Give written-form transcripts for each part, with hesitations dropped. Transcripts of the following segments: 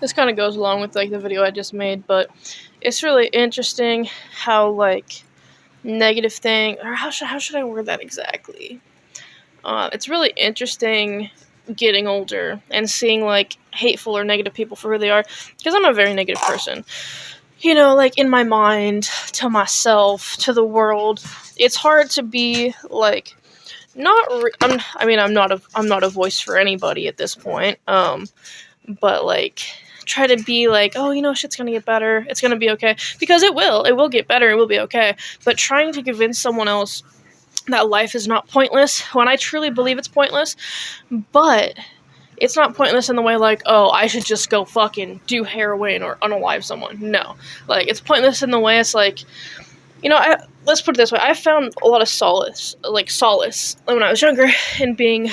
this kind of goes along with, like, the video I just made, but it's really interesting how, like, negative thing, or how should I word that exactly? It's really interesting getting older and seeing, like, hateful or negative people for who they are, because I'm a very negative person. You know, like, in my mind, to myself, to the world, it's hard to be, like, I'm not a voice for anybody at this point, but, like, try to be like, oh, shit's gonna get better, it's gonna be okay, because it will get better, it will be okay, but trying to convince someone else that life is not pointless, when I truly believe it's pointless, but it's not pointless in the way, like, oh, I should just go fucking do heroin or unalive someone. No. Like, it's pointless in the way it's like, let's put it this way, I found a lot of solace when I was younger in being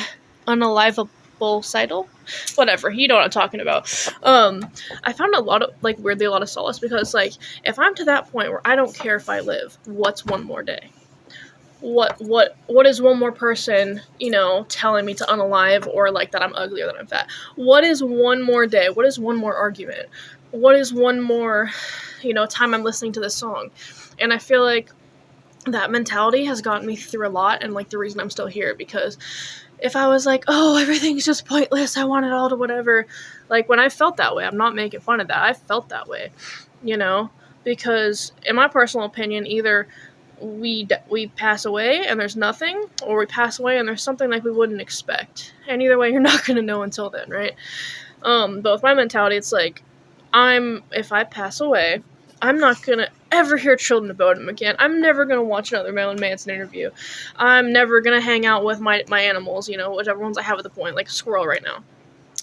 unalivable-sidal. Whatever, you know what I'm talking about. I found a lot of solace, because, like, if I'm to that point where I don't care if I live, what's one more day? What is one more person, telling me to unalive, or, like, that I'm ugly or that I'm fat? What is one more day? What is one more argument? What is one more, time I'm listening to this song? And I feel like that mentality has gotten me through a lot, and, like, the reason I'm still here, because if I was like, oh, everything's just pointless, I want it all to whatever, like, when I felt that way, I'm not making fun of that, I felt that way, because, in my personal opinion, either we pass away and there's nothing, or we pass away and there's something, like, we wouldn't expect, and either way, you're not gonna know until then, right? But with my mentality, it's like, if I pass away, I'm not gonna ever hear Children of Bodom again. I'm never gonna watch another Marilyn Manson interview. I'm never gonna hang out with my animals, whichever ones I have at the point, like a squirrel right now.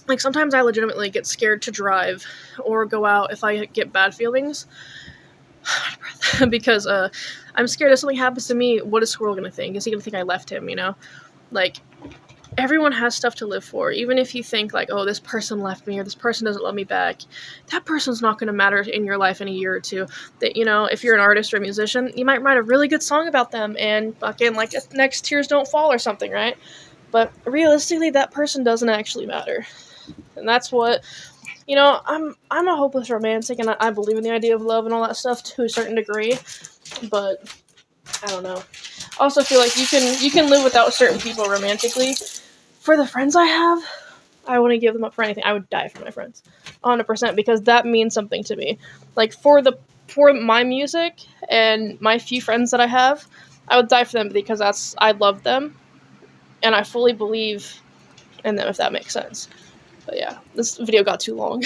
Like, sometimes I legitimately get scared to drive or go out if I get bad feelings. Because, I'm scared if something happens to me, what is Squirrel gonna think? Is he gonna think I left him, Like, everyone has stuff to live for. Even if you think, like, oh, this person left me, or this person doesn't love me back, that person's not gonna matter in your life in a year or two. That, if you're an artist or a musician, you might write a really good song about them, and fucking, like, next Tears Don't Fall or something, right? But realistically, that person doesn't actually matter. And that's what, I'm a hopeless romantic, and I believe in the idea of love and all that stuff to a certain degree, but I don't know. I also feel like you can live without certain people romantically. For the friends I have, I wouldn't give them up for anything. I would die for my friends, 100%, because that means something to me. Like, for my music and my few friends that I have, I would die for them, because I love them, and I fully believe in them, if that makes sense. But yeah, this video got too long.